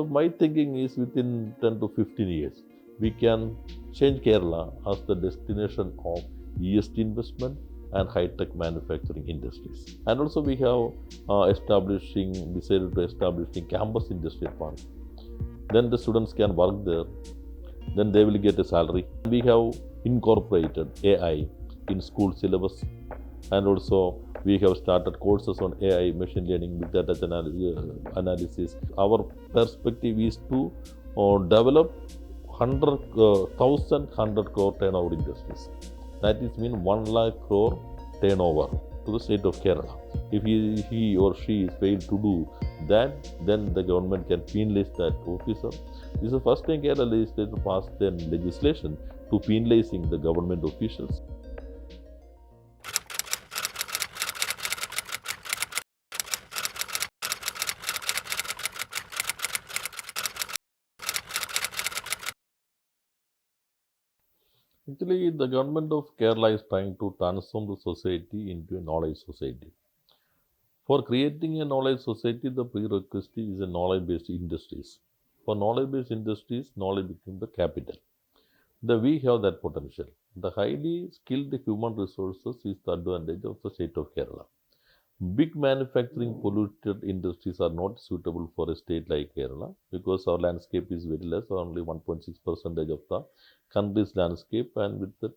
my thinking is within 10 to 15 years, we can change Kerala as the destination of EST investment and high-tech manufacturing industries. And also we have decided to establishing campus industrial park. Then the students can work there, then they will get a salary. We have incorporated AI in school syllabus, and also we have started courses on AI, machine learning, big data analysis. Our perspective is to develop 1,000 crore turnover industries. That is mean 1 lakh crore turnover to the state of Kerala. If he or she is failed to do that, then the government can penalize that officer. This is the first time Kerala legislature passed then legislation to penalizing the government officials. Actually, the government of Kerala is trying to transform the society into a knowledge society. For creating a knowledge society, the prerequisite is a knowledge-based industries. For knowledge-based industries, knowledge becomes the capital. We have that potential. The highly skilled human resources is the advantage of the state of Kerala. Big manufacturing polluted industries are not suitable for a state like Kerala because our landscape is very less, only 1.6% of the country's landscape, and with the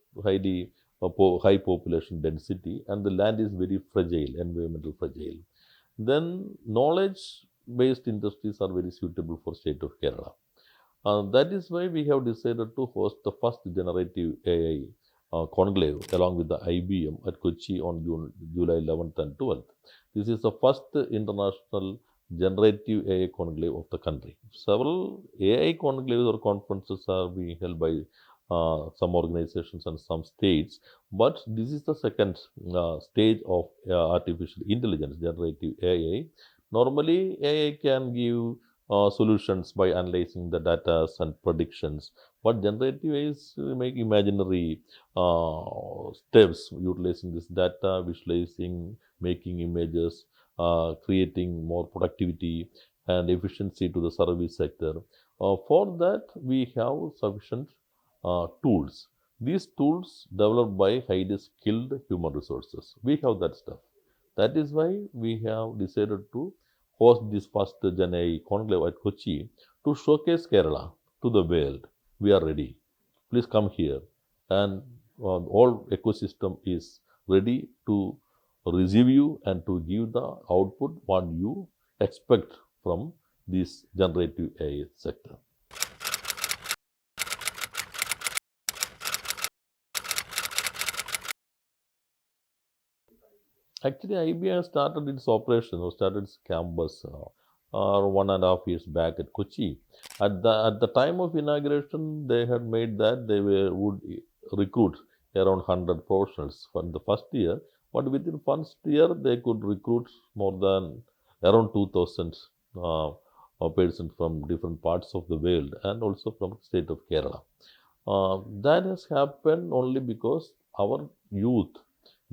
high population density, and the land is very fragile, environmental fragile. Then knowledge-based industries are very suitable for state of Kerala. That is why we have decided to host the first generative AI conclave along with the IBM at Kochi on July 11th and 12th. This is the first international generative AI conclave of the country. Several AI conclaves or conferences are being held by some organizations and some states, but this is the second stage of artificial intelligence, generative AI. Normally, AI can give solutions by analyzing the data and predictions, but generative AI is make imaginary steps utilizing this data, visualizing, making images, creating more productivity and efficiency to the service sector. For that, we have sufficient tools. These tools developed by highly skilled human resources. We have that stuff. That is why we have decided to host this first GenAI conclave at Kochi to showcase Kerala to the world. We are ready. Please come here, and all ecosystem is ready to receive you and to give the output what you expect from this generative AI sector. Actually, IBM started its operation or started its campus 1.5 years back at Kochi. At the time of inauguration, they had made that would recruit around 100 professionals for the first year, but within first year they could recruit more than around 2,000 persons from different parts of the world and also from the state of Kerala. That has happened only because our youth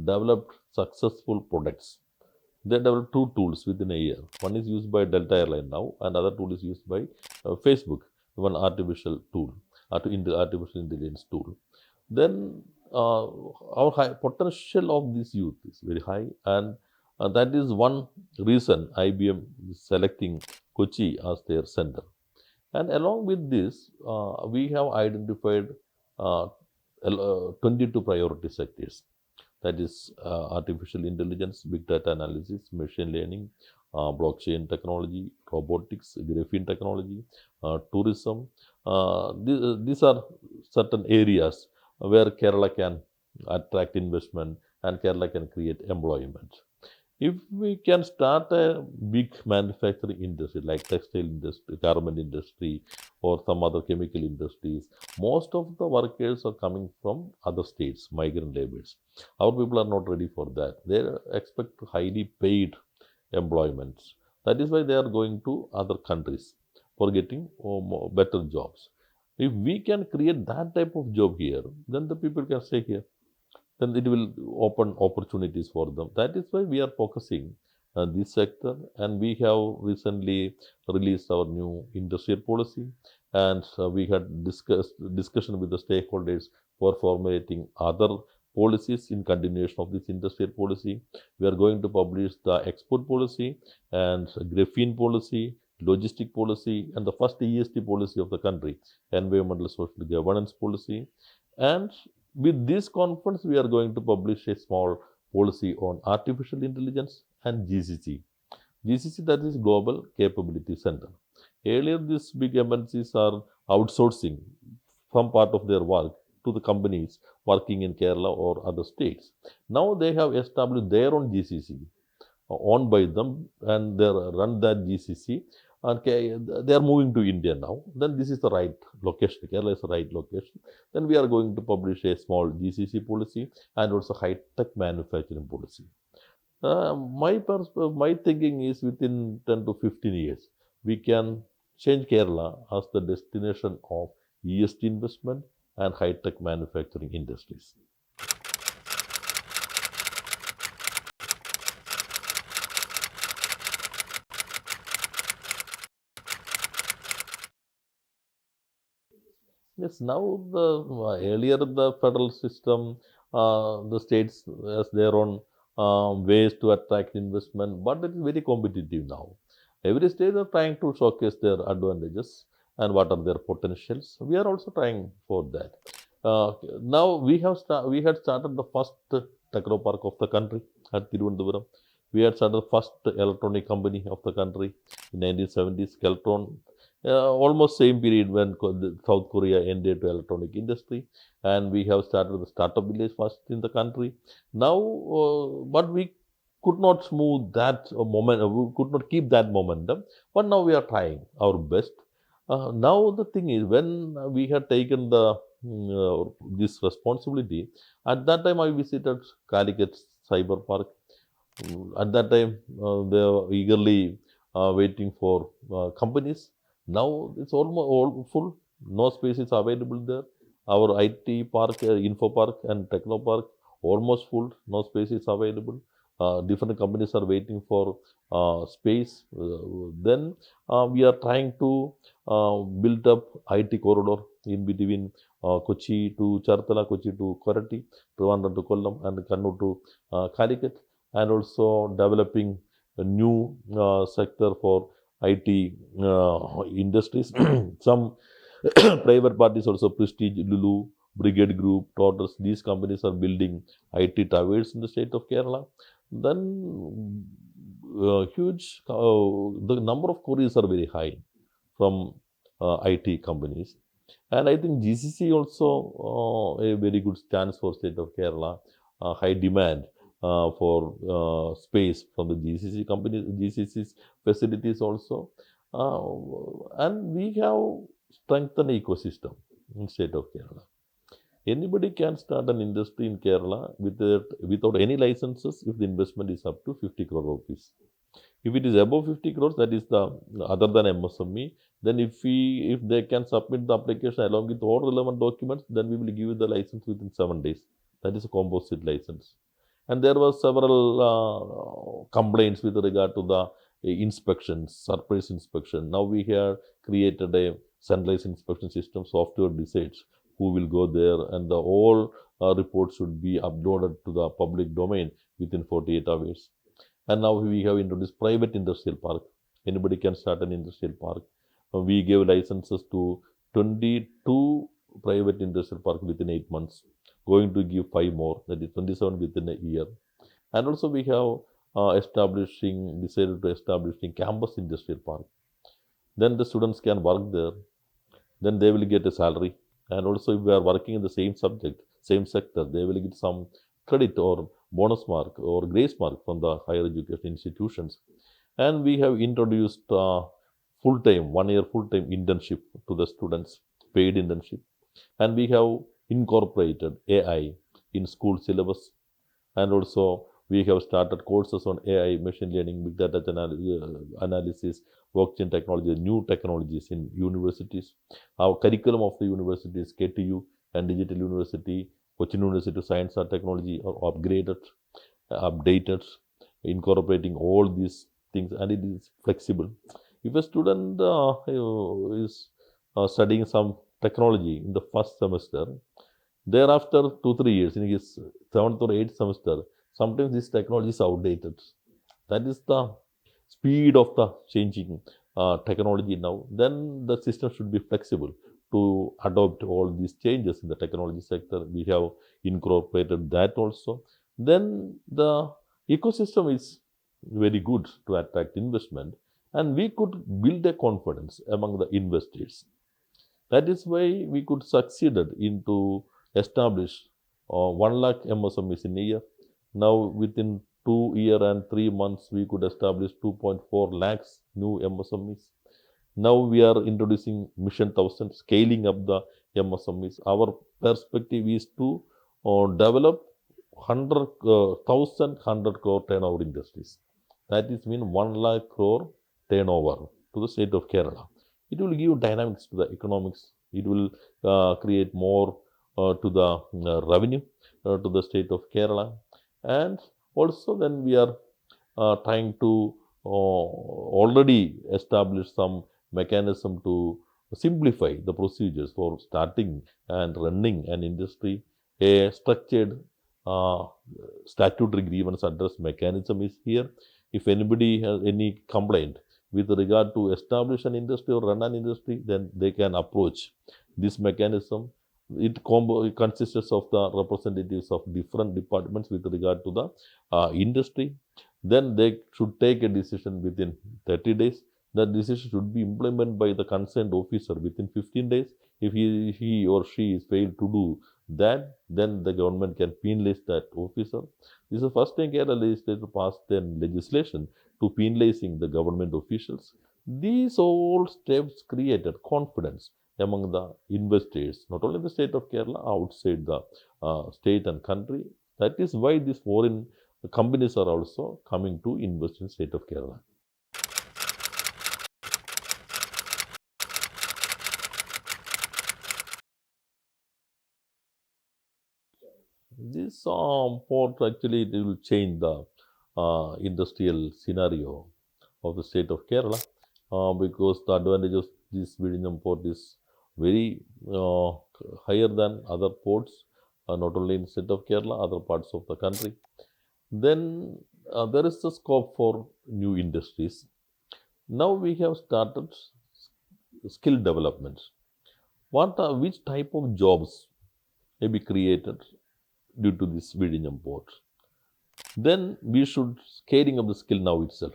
developed successful products. They developed two tools within a year. One is used by Delta Airline now, and other tool is used by Facebook, one artificial intelligence tool. Then our potential of this youth is very high, and that is one reason IBM is selecting Kochi as their center. And along with this, we have identified 22 priority sectors. That is artificial intelligence, big data analysis, machine learning, blockchain technology, robotics, graphene technology, tourism. These are certain areas where Kerala can attract investment and Kerala can create employment. If we can start a big manufacturing industry like textile industry, garment industry, or some other chemical industries, most of the workers are coming from other states, migrant laborers. Our people are not ready for that. They expect highly paid employments. That is why they are going to other countries for getting better jobs. If we can create that type of job here, then the people can stay here. Then it will open opportunities for them. That is why we are focusing this sector. And we have recently released our new industrial policy, and we had discussion with the stakeholders for formulating other policies in continuation of this industrial policy. We are going to publish the export policy and graphene policy, logistic policy, and the first ESG policy of the country, environmental social governance policy. And with this conference, we are going to publish a small policy on artificial intelligence and GCC. GCC, that is Global Capability Center. Earlier, these big MNCs are outsourcing some part of their work to the companies working in Kerala or other states. Now they have established their own GCC, owned by them, and they run that GCC. And they are moving to India now. Then this is the right location. Kerala is the right location. Then we are going to publish a small GCC policy and also high-tech manufacturing policy. My thinking is within 10 to 15 years, we can change Kerala as the destination of ESG investment and high-tech manufacturing industries. Yes, now the earlier the federal system, the states has their own ways to attract investment, but it is very competitive now. Every state are trying to showcase their advantages and what are their potentials. We are also trying for that. Now we had started the first techno park of the country at Thiruvananthapuram. We had started the first electronic company of the country in 1970s, Keltron. Almost same period when South Korea ended to electronic industry, and we have started the startup village first in the country. Now, but we could not smooth that moment. We could not keep that momentum. But now we are trying our best. Now the thing is, when we had taken the this responsibility, at that time I visited Calicut Cyber Park. At that time, they were eagerly waiting for companies. Now it's almost all full. No space is available there. Our IT park, info park, and techno park almost full. No space is available. Different companies are waiting for space. Then we are trying to build up IT corridor in between Kochi to Charthala, Kochi to Koratti, Trivandrum to Kollam, and Kannur to Calicut, and also developing a new sector for IT industries. Some private parties also, Prestige, Lulu, Brigade Group, Tortoise, these companies are building IT towers in the state of Kerala. Then the number of queries are very high from IT companies. And I think GCC also a very good chance for state of Kerala, high demand for space from the GCC companies, GCC's facilities also. And we have strengthened ecosystem in state of Kerala. Anybody can start an industry in Kerala without any licenses if the investment is up to 50 crore rupees. If it is above 50 crores, that is the other than MSME, then if they can submit the application along with all relevant documents, then we will give you the license within 7 days. That is a composite license. And there were several complaints with regard to the inspections, surprise inspection. Now we have created a centralized inspection system, software decides who will go there, and the all reports should be uploaded to the public domain within 48 hours. And now we have introduced private industrial park. Anybody can start an industrial park. We gave licenses to 22 private industrial park within 8 months. Going to give 5 more, that is 27 within a year. And also we have decided to establishing campus industrial park. Then the students can work there. Then they will get a salary. And also if we are working in the same subject, same sector, they will get some credit or bonus mark or grace mark from the higher education institutions. And we have introduced full-time, 1 year full-time internship to the students, paid internship. And we have incorporated AI in school syllabus. And also we have started courses on AI, machine learning, big data analysis, blockchain technology, new technologies in universities. Our curriculum of the university is KTU and Digital University, Cochin University Science and Technology are updated. incorporating all these things, and it is flexible. If a student is studying some technology in the first semester, thereafter 2 3 years in his seventh or eighth semester, sometimes this technology is outdated. That is the speed of the changing technology now. Then the system should be flexible to adopt all these changes in the technology sector. We have incorporated that also. Then the ecosystem is very good to attract investment, and we could build a confidence among the investors. That is why we could succeeded into establish 1 lakh MSMEs in a year. Now within 2 year and 3 months, we could establish 2.4 lakhs new MSMEs. Now we are introducing Mission 1000, scaling up the MSMEs. Our perspective is to develop 100 crore turnover industries. That is mean 1 lakh crore turnover to the state of Kerala. It will give dynamics to the economics. It will create more to the revenue to the state of Kerala. And also then we are trying to already establish some mechanism to simplify the procedures for starting and running an industry. A structured statutory grievance address mechanism is here. If anybody has any complaint with regard to establish an industry or run an industry, then they can approach this mechanism. It consists of the representatives of different departments with regard to the industry. Then they should take a decision within 30 days. That decision should be implemented by the concerned officer within 15 days. If he or she is failed to do that, then the government can penalize that officer. This is the first time Kerala legislature passed then legislation to penalizing the government officials. These all steps created confidence among the investors, not only in the state of Kerala, outside the state and country. That is why these foreign companies are also coming to invest in state of Kerala. This port actually it will change the industrial scenario of the state of Kerala because the advantage of this Vizhinjam port is very higher than other ports, not only in the state of Kerala, other parts of the country. Then there is the scope for new industries. Now we have started skill development. Which type of jobs may be created due to this Vizhinjam port? Then we should scaling up the skill now itself.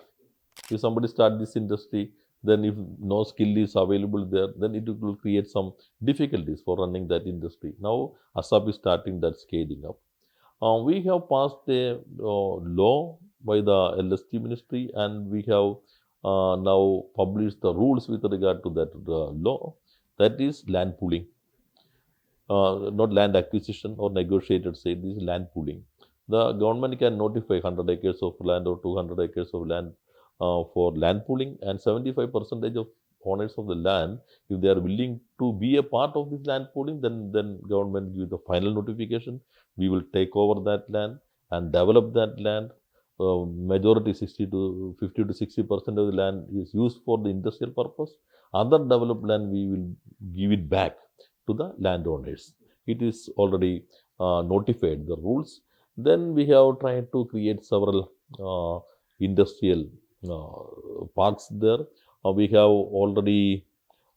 If somebody start this industry, then if no skill is available there, then it will create some difficulties for running that industry. Now ASAP is starting that scaling up. We have passed a law by the LST ministry, and we have now published the rules with regard to that law. That is land pooling. Not land acquisition or negotiated sale, this is land pooling. The government can notify 100 acres of land or 200 acres of land for land pooling, and 75% of owners of the land, if they are willing to be a part of this land pooling, then government give the final notification. We will take over that land and develop that land. Majority 50 to 60% of the land is used for the industrial purpose. Other developed land we will give it back to the landowners. It is already notified the rules. Then we have tried to create several industrial parks there. We have already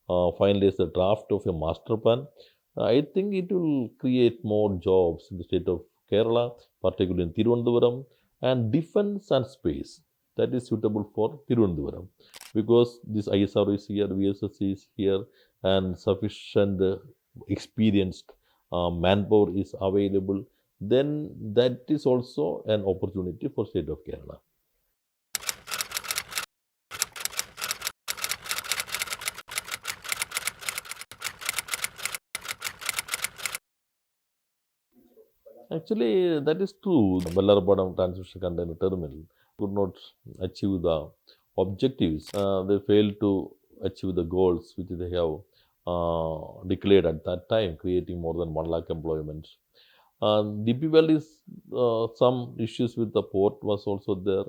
finalized the draft of a master plan. I think it will create more jobs in the state of Kerala, particularly in Thiruvananthapuram, and defense and space. That is suitable for Thiruvananthapuram because this ISR is here, VSS is here, and sufficient experienced manpower is available. Then that is also an opportunity for state of Kerala. Actually, that is true. The Ballarpadam Transmission Container Terminal could not achieve the objectives. They failed to achieve the goals which they have declared at that time, creating more than 1 lakh employments. DP Well is some issues with the port was also there.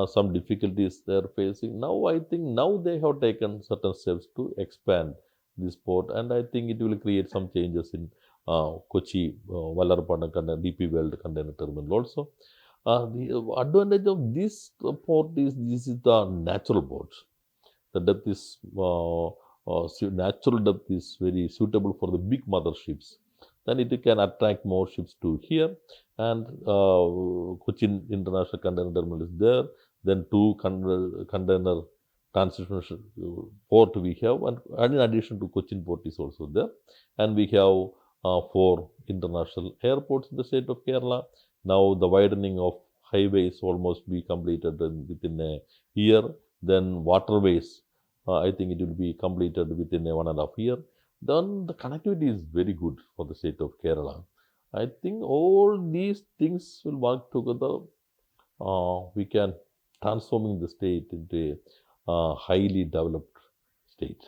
some difficulties they are facing. Now, I think now they have taken certain steps to expand this port, and I think it will create some changes in Kochi, Vallarpana DP World Container Terminal also. The advantage of this port is this is the natural port. The depth is natural depth is very suitable for the big motherships. Then it can attract more ships to here, and Cochin International Container Terminal is there. Then two container transshipment port we have, and in addition to Cochin port is also there, and we have four international airports in the state of Kerala. Now the widening of highways almost be completed within a year. Then waterways, I think it will be completed within a 1.5 year. Then the connectivity is very good for the state of Kerala. I think all these things will work together. We can transforming the state into a highly developed state.